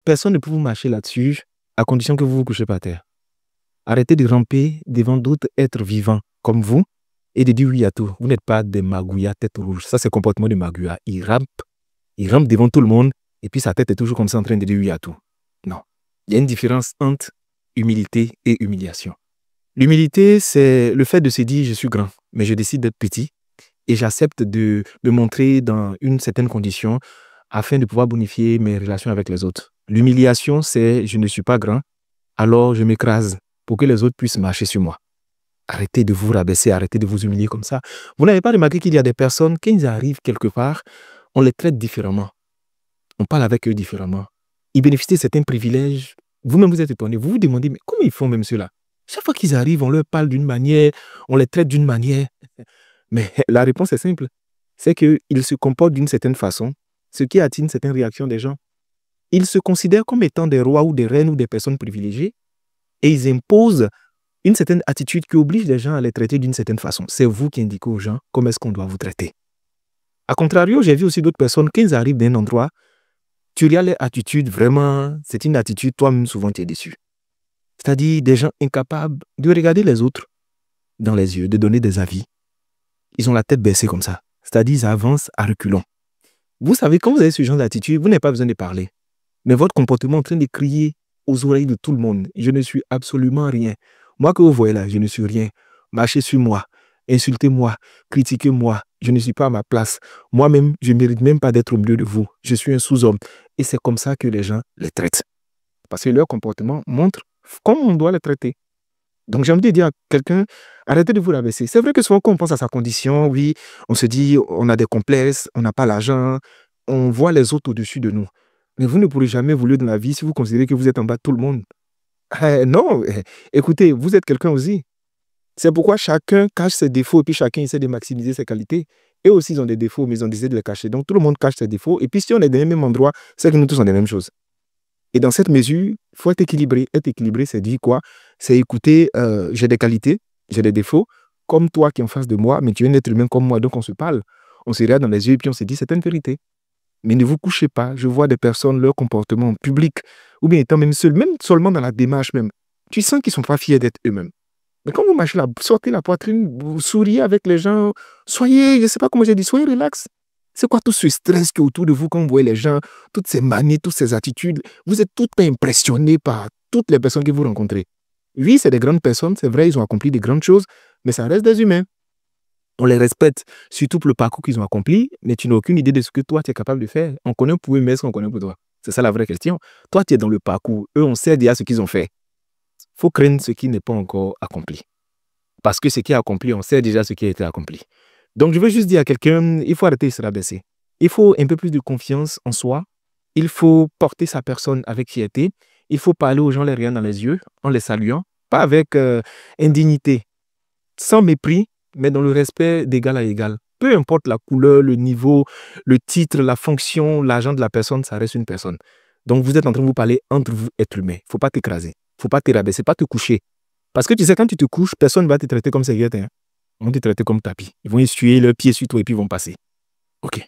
personne ne peut vous marcher là-dessus à condition que vous vous couchez par terre. Arrêtez de ramper devant d'autres êtres vivants comme vous et de dire oui à tout. Vous n'êtes pas des magouillas tête rouge. Ça, c'est le comportement de magouilla. Il rampe devant tout le monde et puis sa tête est toujours comme ça en train de dire oui à tout. Non. Il y a une différence entre humilité et humiliation. L'humilité, c'est le fait de se dire je suis grand, mais je décide d'être petit et j'accepte de me montrer dans une certaine condition afin de pouvoir bonifier mes relations avec les autres. L'humiliation, c'est je ne suis pas grand, alors je m'écrase pour que les autres puissent marcher sur moi. Arrêtez de vous rabaisser, arrêtez de vous humilier comme ça. Vous n'avez pas remarqué qu'il y a des personnes, quand ils arrivent quelque part, on les traite différemment. On parle avec eux différemment. Ils bénéficient de certains privilèges. Vous-même, vous êtes étonné. Vous vous demandez, mais comment ils font même cela? Chaque fois qu'ils arrivent, on leur parle d'une manière, on les traite d'une manière. Mais la réponse est simple. C'est qu'ils se comportent d'une certaine façon, ce qui attire une certaine réaction des gens. Ils se considèrent comme étant des rois ou des reines ou des personnes privilégiées et ils imposent une certaine attitude qui oblige les gens à les traiter d'une certaine façon. C'est vous qui indiquez aux gens comment est-ce qu'on doit vous traiter. A contrario, j'ai vu aussi d'autres personnes, quand ils arrivent d'un endroit, tu regardes leur attitude, vraiment, c'est une attitude, toi-même, souvent, tu es déçu. C'est-à-dire des gens incapables de regarder les autres dans les yeux, de donner des avis. Ils ont la tête baissée comme ça. C'est-à-dire ils avancent à reculons. Vous savez, quand vous avez ce genre d'attitude, vous n'avez pas besoin de parler. Mais votre comportement est en train de crier aux oreilles de tout le monde. Je ne suis absolument rien. Moi que vous voyez là, je ne suis rien. Marchez sur moi, insultez-moi, critiquez-moi. Je ne suis pas à ma place. Moi-même, je ne mérite même pas d'être au milieu de vous. Je suis un sous-homme. Et c'est comme ça que les gens les traitent. Parce que leur comportement montre comment on doit les traiter. Donc j'ai envie de dire à quelqu'un, arrêtez de vous rabaisser. C'est vrai que souvent quand on pense à sa condition, oui, on se dit, on a des complexes, on n'a pas l'argent, on voit les autres au-dessus de nous. Mais vous ne pourrez jamais évoluer dans la vie si vous considérez que vous êtes en bas de tout le monde. Non, écoutez, vous êtes quelqu'un aussi. C'est pourquoi chacun cache ses défauts et puis chacun essaie de maximiser ses qualités. Eux aussi, ils ont des défauts, mais ils ont décidé de les cacher. Donc tout le monde cache ses défauts. Et puis si on est dans le même endroit, c'est que nous tous on a les mêmes choses. Et dans cette mesure, il faut être équilibré. Être équilibré, c'est dire quoi? C'est écouter, j'ai des qualités, j'ai des défauts, comme toi qui es en face de moi, mais tu es un être humain comme moi, donc on se parle. On se regarde dans les yeux et puis on se dit, c'est une vérité. Mais ne vous couchez pas. Je vois des personnes, leur comportement public, ou bien étant même seuls, même seulement dans la démarche même. Tu sens qu'ils ne sont pas fiers d'être eux-mêmes. Mais quand vous marchez là, sortez la poitrine, vous souriez avec les gens, soyez, je ne sais pas comment j'ai dit, soyez relax. C'est quoi tout ce stress qui est autour de vous quand vous voyez les gens, toutes ces manies, toutes ces attitudes? Vous êtes toutes impressionnées par toutes les personnes que vous rencontrez. Oui, c'est des grandes personnes, c'est vrai, ils ont accompli des grandes choses, mais ça reste des humains. On les respecte, surtout pour le parcours qu'ils ont accompli, mais tu n'as aucune idée de ce que toi, tu es capable de faire. On connaît pour eux, mais est-ce qu'on connaît pour toi? C'est ça la vraie question. Toi, tu es dans le parcours. Eux, on sait déjà ce qu'ils ont fait. Il faut craindre ce qui n'est pas encore accompli. Parce que ce qui est accompli, on sait déjà ce qui a été accompli. Donc, je veux juste dire à quelqu'un, il faut arrêter de se rabaisser. Il faut un peu plus de confiance en soi. Il faut porter sa personne avec fierté. Il faut parler aux gens les regardant dans les yeux, en les saluant, pas avec indignité, sans mépris, mais dans le respect d'égal à égal. Peu importe la couleur, le niveau, le titre, la fonction, l'argent de la personne, ça reste une personne. Donc, vous êtes en train de vous parler entre vous, êtres humains. Il ne faut pas t'écraser. Il ne faut pas te rabaisser, pas te coucher. Parce que tu sais, quand tu te couches, personne ne va te traiter comme serviette. Hein. Ils vont te traiter comme tapis. Ils vont essuyer leurs pieds sur toi et puis ils vont passer. OK.